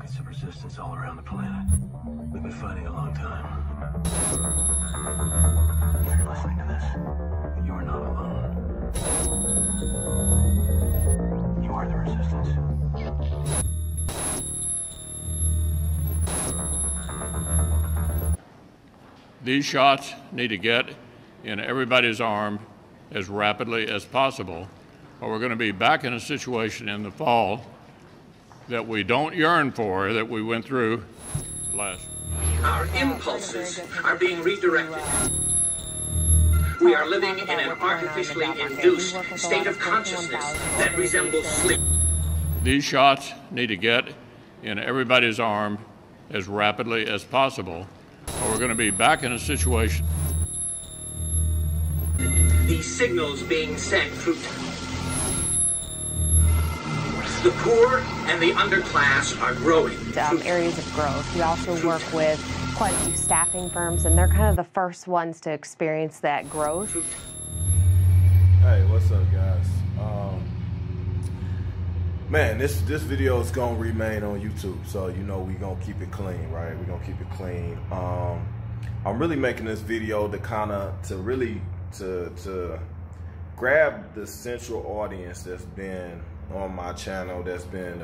pockets of resistance all around the planet. We've been fighting a long time. If you're listening to this, you are not alone. You are the resistance. These shots need to get in everybody's arm as rapidly as possible, or we're going to be back in a situation in the fall that we don't yearn for, that we went through last. Our impulses are being redirected. We are living in an artificially induced state of consciousness that resembles sleep. These shots need to get in everybody's arm as rapidly as possible, or we're going to be back in a situation. These signals being sent through the poor and the underclass are growing. Areas of growth. We also work with quite a few staffing firms, and they're kind of the first ones to experience that growth. Hey, what's up, guys? Man, this video is gonna remain on YouTube, so you know we gonna keep it clean, right? We're gonna keep it clean. I'm really making this video to grab the central audience that's been on my channel, that's been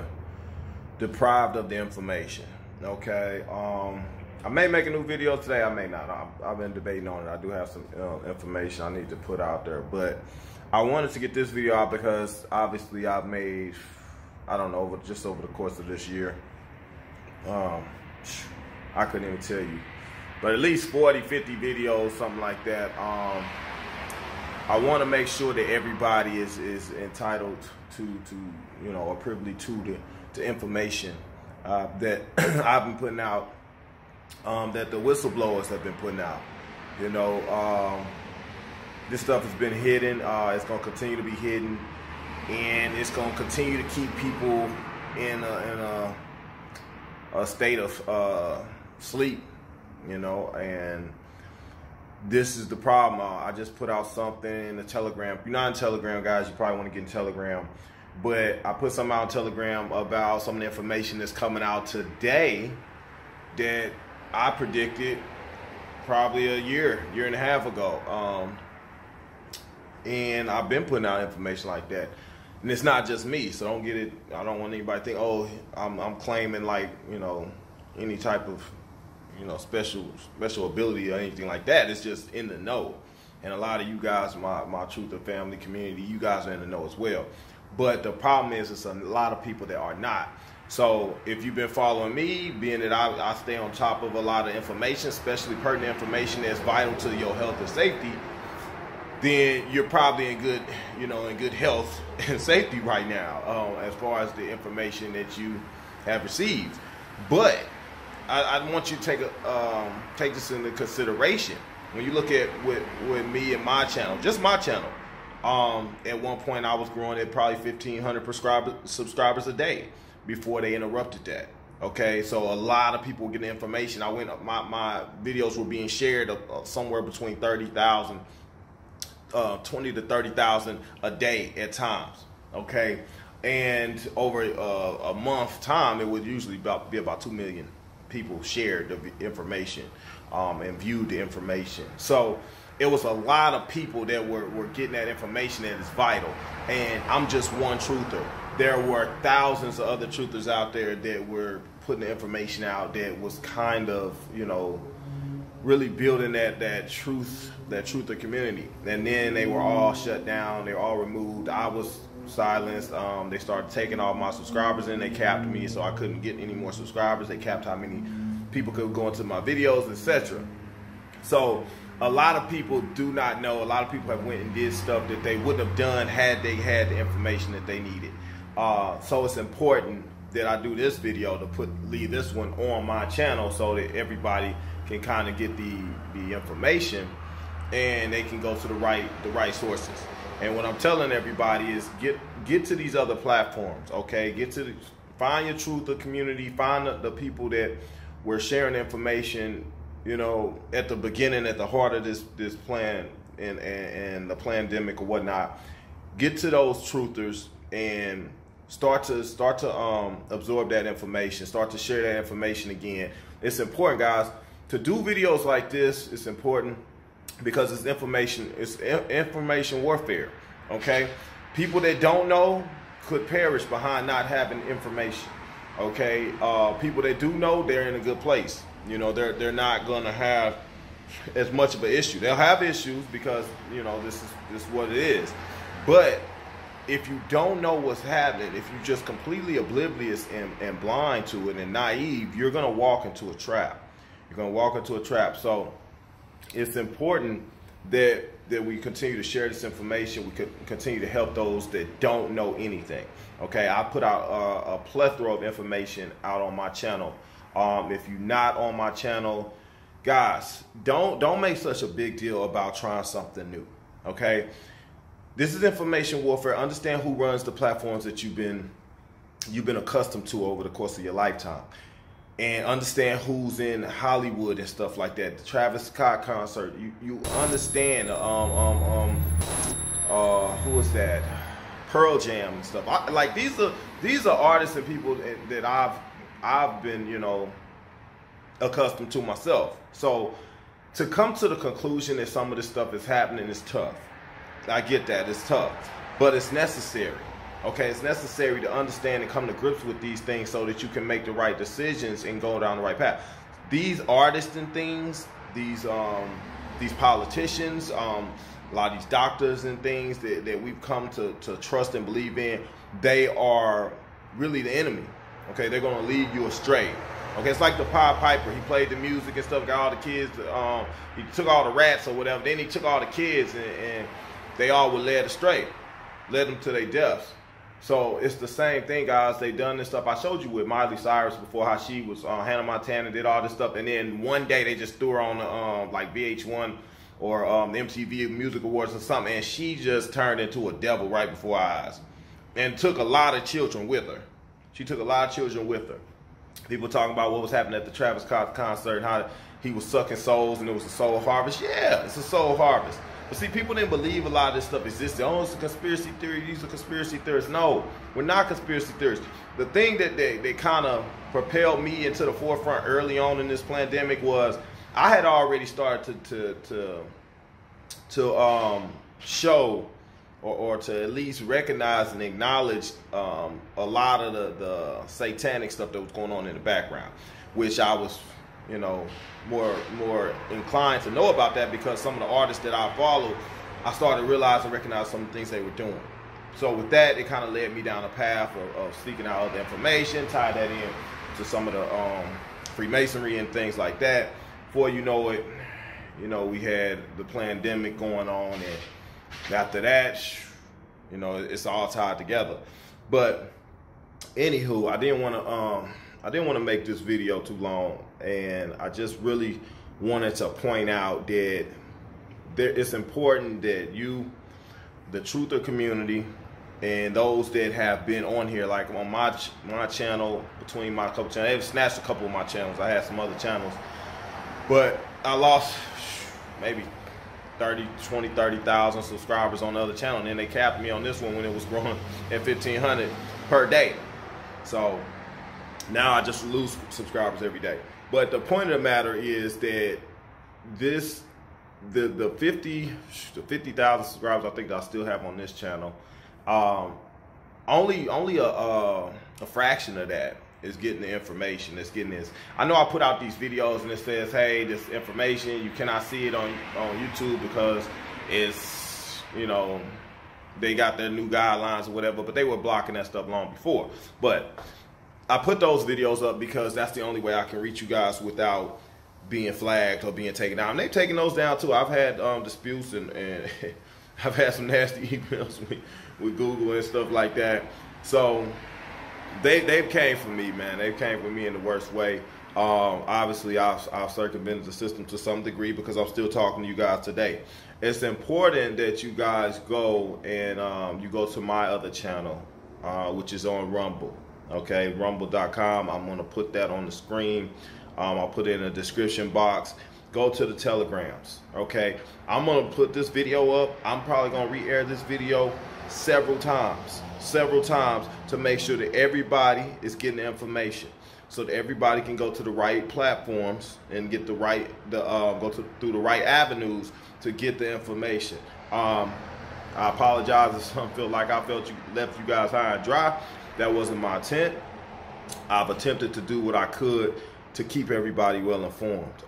deprived of the information. Okay, I may make a new video today, I may not. I've been debating on it. I do have some information I need to put out there, but I wanted to get this video out because obviously I've made, I don't know, just over the course of this year, I couldn't even tell you, but at least 40, 50 videos, something like that. I want to make sure that everybody is entitled to you know, or privy to the information that I've been putting out, that the whistleblowers have been putting out. You know, this stuff has been hidden. It's going to continue to be hidden, and it's going to continue to keep people in a state of sleep. You know, and this is the problem. I just put out something in the Telegram. If you're not in Telegram, guys, you probably want to get in Telegram. But I put something out in Telegram about some of the information that's coming out today that I predicted probably a year and a half ago. And I've been putting out information like that. And it's not just me, so don't get it. I don't want anybody to think, oh, I'm claiming, like, you know, any type of, you know, special ability or anything like that. It's just in the know. And a lot of you guys, my Truther family community, you guys are in the know as well. But the problem is, it's a lot of people that are not. So if you've been following me, being that I stay on top of a lot of information, especially pertinent information that's vital to your health and safety, then you're probably in good, you know, in good health and safety right now, as far as the information that you have received. But I want you to take this into consideration when you look at with me and my channel, just my channel. At one point, I was growing at probably 1,500 subscribers a day before they interrupted that. Okay, so a lot of people were getting information. My videos were being shared somewhere between 30,000, 20 to 30,000 a day at times. Okay, and over a month time, it would usually be about 2 million people shared the information and viewed the information. So it was a lot of people that were getting that information that is vital. And I'm just one truther. There were thousands of other truthers out there that were putting the information out that was kind of, you know, really building that truther community. And then they were all shut down. They were all removed. I was silenced. They started taking all my subscribers and they capped me, so I couldn't get any more subscribers. They capped how many people could go into my videos, etc. So a lot of people do not know. A lot of people have went and did stuff that they wouldn't have done had they had the information that they needed. So it's important that I do this video to leave this one on my channel so that everybody can kind of get the information and they can go to the right sources. And what I'm telling everybody is get to these other platforms, okay? Find your Truther community, find the people that were sharing information, you know, at the beginning, at the heart of this plan and the pandemic or whatnot. Get to those truthers and Start to absorb that information. Start to share that information again. It's important, guys, to do videos like this. It's important because it's information. It's information warfare. Okay, people that don't know could perish behind not having information. Okay, people that do know, they're in a good place. You know, they're not gonna have as much of an issue. They'll have issues because, you know, this is what it is. But if you don't know what's happening, if you're just completely oblivious and blind to it and naive, you're gonna walk into a trap. You're gonna walk into a trap. So it's important that we continue to share this information. We could continue to help those that don't know anything. Okay, I put out a plethora of information out on my channel. If you're not on my channel, guys, don't make such a big deal about trying something new. Okay, this is information warfare. Understand who runs the platforms that you've been accustomed to over the course of your lifetime, and understand who's in Hollywood and stuff like that. The Travis Scott concert, you understand. Who was that? Pearl Jam and stuff. Like these are artists and people that I've been, you know, accustomed to myself. So to come to the conclusion that some of this stuff is happening is tough. I get that, it's tough, but it's necessary. Okay, it's necessary to understand and come to grips with these things so that you can make the right decisions and go down the right path. These artists and things, these politicians, a lot of these doctors and things that we've come to trust and believe in, they are really the enemy. Okay, they're gonna lead you astray. Okay, it's like the Pied Piper. He played the music and stuff, got all the kids. He took all the rats or whatever. Then he took all the kids, and they all were led astray, led them to their deaths. So it's the same thing, guys. They done this stuff. I showed you with Miley Cyrus before, how she was Hannah Montana, did all this stuff, and then one day they just threw her on like VH1 or the MTV Music Awards or something, and she just turned into a devil right before our eyes, and took a lot of children with her. She took a lot of children with her. People talking about what was happening at the Travis Scott concert, how he was sucking souls and it was a soul harvest. Yeah, it's a soul harvest. But see, people didn't believe a lot of this stuff existed. Oh, it's a conspiracy theory. These are conspiracy theorists. No, we're not conspiracy theorists. The thing that they kind of propelled me into the forefront early on in this pandemic was I had already started to show or to at least recognize and acknowledge a lot of the satanic stuff that was going on in the background, which I was, you know, more inclined to know about that because some of the artists that I followed, I started to realize and recognize some of the things they were doing. So with that, it kind of led me down a path of seeking out other information, tie that in to some of the Freemasonry and things like that. Before you know it, you know, we had the pandemic going on, and after that, you know, it's all tied together. But anywho, I didn't want to make this video too long, and I just really wanted to point out that it's important that you, the truther community, and those that have been on here, like on my channel, between my couple channels, they've snatched a couple of my channels. I had some other channels, but I lost maybe 30,000 subscribers on the other channel, and then they capped me on this one when it was growing at 1,500 per day. So now I just lose subscribers every day. But the point of the matter is that this, the 50,000 subscribers I think that I still have on this channel, only a fraction of that is getting the information, that's getting this. I know I put out these videos and it says, hey, this information, you cannot see it on YouTube because it's, you know, they got their new guidelines or whatever, but they were blocking that stuff long before. But I put those videos up because that's the only way I can reach you guys without being flagged or being taken down. And they've taken those down too. I've had disputes and I've had some nasty emails with Google and stuff like that. So they've came for me, man. They've came for me in the worst way. Obviously, I've circumvented the system to some degree because I'm still talking to you guys today. It's important that you guys go and you go to my other channel, which is on Rumble. Okay, rumble.com. I'm going to put that on the screen. I'll put it in the description box. Go to the telegrams. Okay, I'm going to put this video up. I'm probably going to re-air this video several times to make sure that everybody is getting the information, so that everybody can go to the right platforms and get the right, through the right avenues to get the information. I apologize if some feel like I left you guys high and dry. That wasn't my intent. I've attempted to do what I could to keep everybody well informed.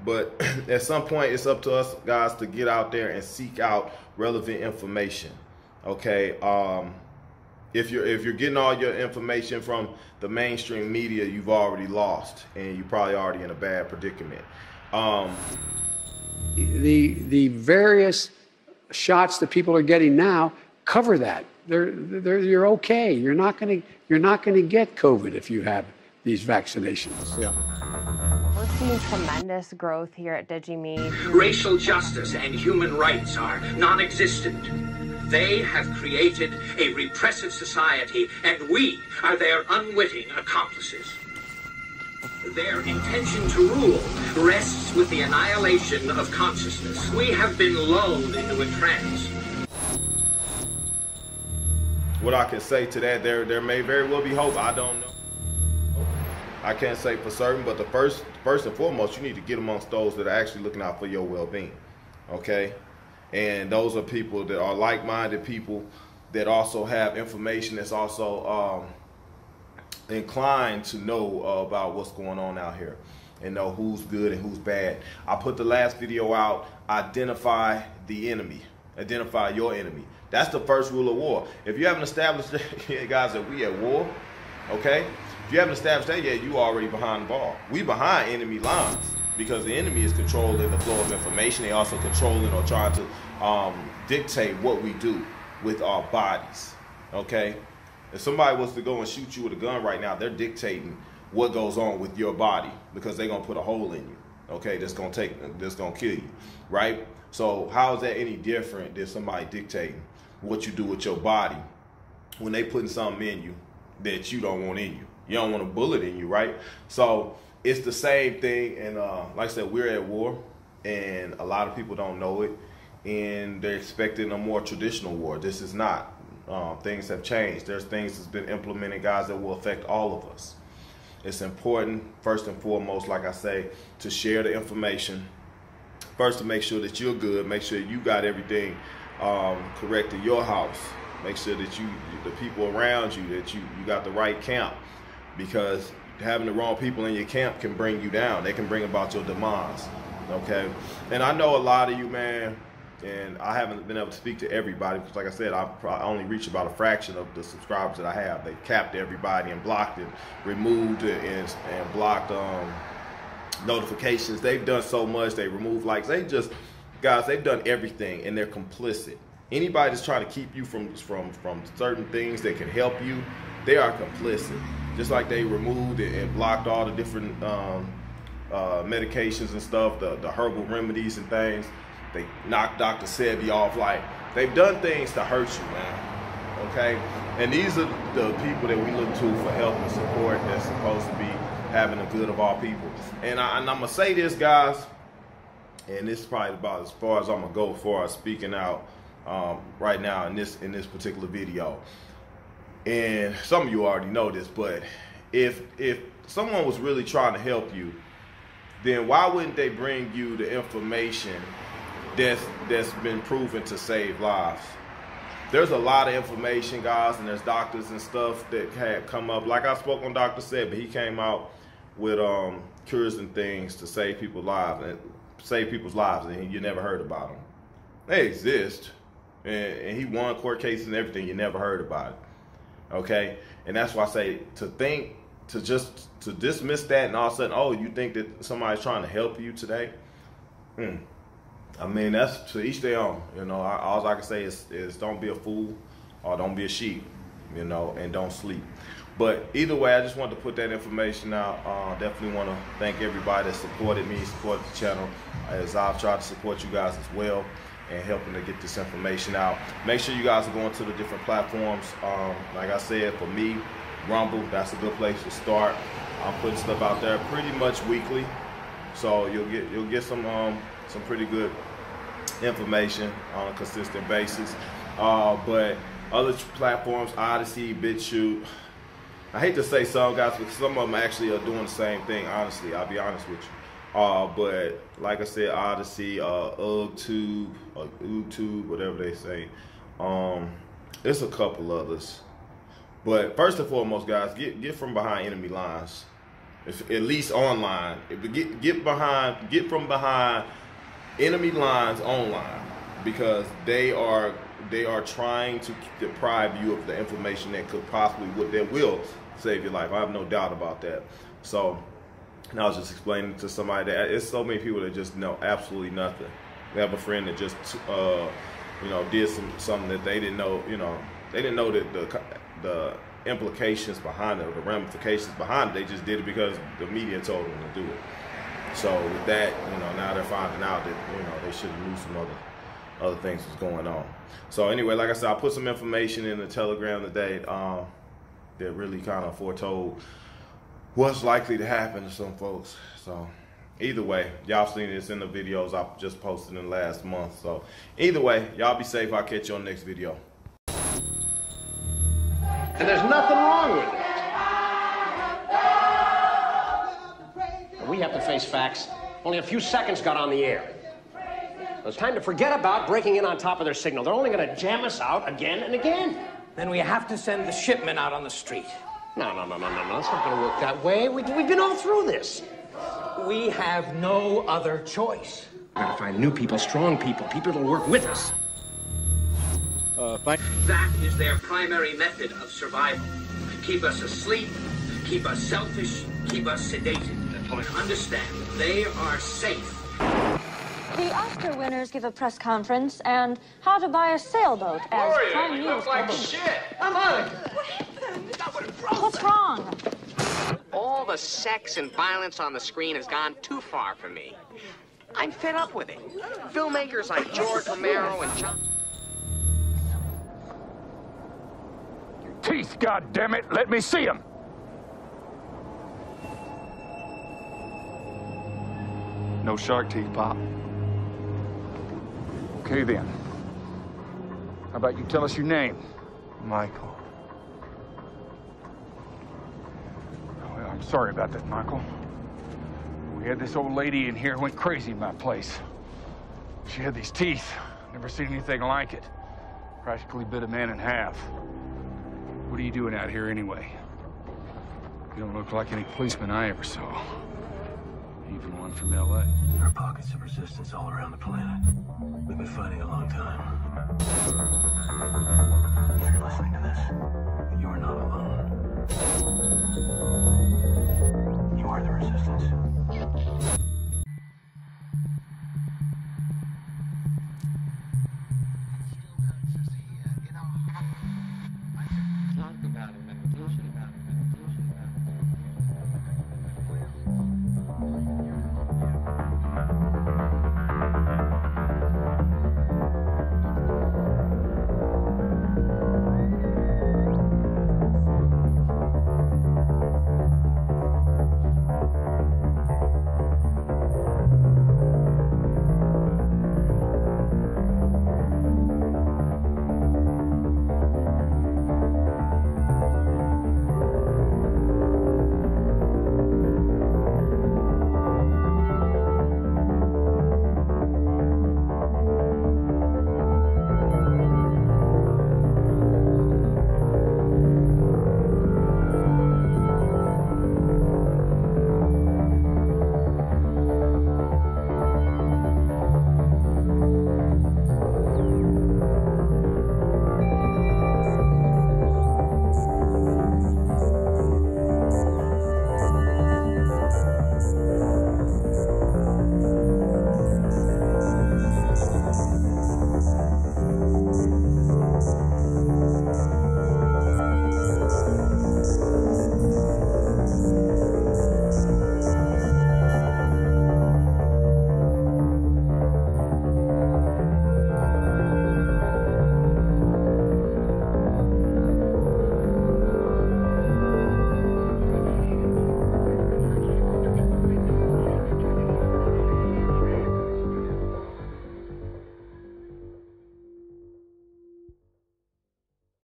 But at some point, it's up to us guys to get out there and seek out relevant information. Okay. If you're getting all your information from the mainstream media, you've already lost, and you're probably already in a bad predicament. The various shots that people are getting now cover that. You're okay. You're not going to get COVID if you have these vaccinations. Yeah. We're seeing tremendous growth here at DigiMe. Racial justice and human rights are non-existent. They have created a repressive society, and we are their unwitting accomplices. Their intention to rule rests with the annihilation of consciousness. We have been lulled into a trance. What I can say to that, there may very well be hope. I don't know. I can't say for certain, but the first and foremost, you need to get amongst those that are actually looking out for your well-being. Okay? And those are people that are like-minded people that also have information that's also inclined to know about what's going on out here and know who's good and who's bad. I put the last video out, identify the enemy, identify your enemy. That's the first rule of war. If you haven't established, guys, that we at war, okay? If you haven't established that yet, you already behind the ball. We behind enemy lines because the enemy is controlling the flow of information. They also controlling or trying to dictate what we do with our bodies, okay? If somebody was to go and shoot you with a gun right now, they're dictating what goes on with your body because they're gonna put a hole in you, okay? That's gonna kill you, right? So how is that any different than somebody dictating what you do with your body when they putting something in you that you don't want in you? You don't want a bullet in you, right? So it's the same thing, and like I said, we're at war, and a lot of people don't know it, and they're expecting a more traditional war. This is not. Things have changed. There's things that's been implemented, guys, that will affect all of us. It's important, first and foremost, like I say, to share the information. First, to make sure that you're good, make sure you got everything correct in your house. Make sure that the people around you, that you got the right camp, because having the wrong people in your camp can bring you down. They can bring about your demise, okay? And I know a lot of you, man, and I haven't been able to speak to everybody because, like I said, I only reach about a fraction of the subscribers that I have. They capped everybody and blocked and removed it and blocked notifications. They've done so much. They removed likes. Guys, they've done everything, and they're complicit. Anybody that's trying to keep you from certain things that can help you, they are complicit. Just like they removed and blocked all the different medications and stuff, the herbal remedies and things. They knocked Dr. Sebi off. Like, they've done things to hurt you, man. Okay? And these are the people that we look to for help and support that's supposed to be having the good of all people. And I'm going to say this, guys, and this is probably about as far as I'm going to go for speaking out right now in this particular video. And some of you already know this, but if someone was really trying to help you, then why wouldn't they bring you the information that's been proven to save lives? There's a lot of information, guys, and there's doctors and stuff that had come up. Like I spoke on Dr. Sebi, he came out with cures and things to save people's lives, and you never heard about them. They exist, and he won court cases and everything. You never heard about it. Okay, and that's why I say to dismiss that, and all of a sudden, oh, you think that somebody's trying to help you today? I mean, that's to each their own. You know, all I can say is don't be a fool or don't be a sheep, you know, and don't sleep. But either way, I just wanted to put that information out. Definitely want to thank everybody that supported me, supported the channel, as I've tried to support you guys as well and helping to get this information out. Make sure you guys are going to the different platforms. Like I said, for me, Rumble, that's a good place to start. I'm putting stuff out there pretty much weekly, so you'll get some pretty good information on a consistent basis. But other platforms, Odyssey, BitChute. I hate to say some guys, because some of them actually are doing the same thing, honestly. I'll be honest with you. But like I said, Odyssey, YouTube, whatever they say. There's a couple others. But first and foremost, guys, get from behind enemy lines. If, at least online. Get from behind enemy lines online, because they are trying to deprive you of the information that could possibly, that will save your life. I have no doubt about that. So, and I was just explaining to somebody that it's so many people that just know absolutely nothing. We have a friend that just, you know, did something that they didn't know. You know, they didn't know that the implications behind it, or the ramifications behind it. They just did it because the media told them to do it. So with that, you know, now they're finding out that, you know, they should have knew some other things was going on. So anyway, like I said, I put some information in the Telegram today that really kind of foretold what's likely to happen to some folks. So either way, y'all seen this in the videos I just posted in the last month. So either way, y'all be safe. I'll catch you on the next video. And there's nothing wrong with it. We have to face facts. Only a few seconds got on the air. It's time to forget about breaking in on top of their signal. They're only going to jam us out again and again. Then we have to send the shipment out on the street. No. It's not going to work that way. We've been all through this. We have no other choice. We've got to find new people, strong people, people that'll work with us. That is their primary method of survival. Keep us asleep, keep us selfish, keep us sedated. But understand, they are safe. The Oscar winners give a press conference, and how to buy a sailboat as prime news. Like shit. I'm out of here. What's wrong? All the sex and violence on the screen has gone too far for me. I'm fed up with it. Filmmakers like George Romero and John... Teeth, goddammit! Let me see them! No shark teeth, Pop. Okay, then. How about you tell us your name? Michael. Well, I'm sorry about that, Michael. We had this old lady in here who went crazy in my place. She had these teeth. Never seen anything like it. Practically bit a man in half. What are you doing out here anyway? You don't look like any policeman I ever saw. Even one from LA. There are pockets of resistance all around the planet. We've been fighting a long time. If you're listening to this, you are not alone.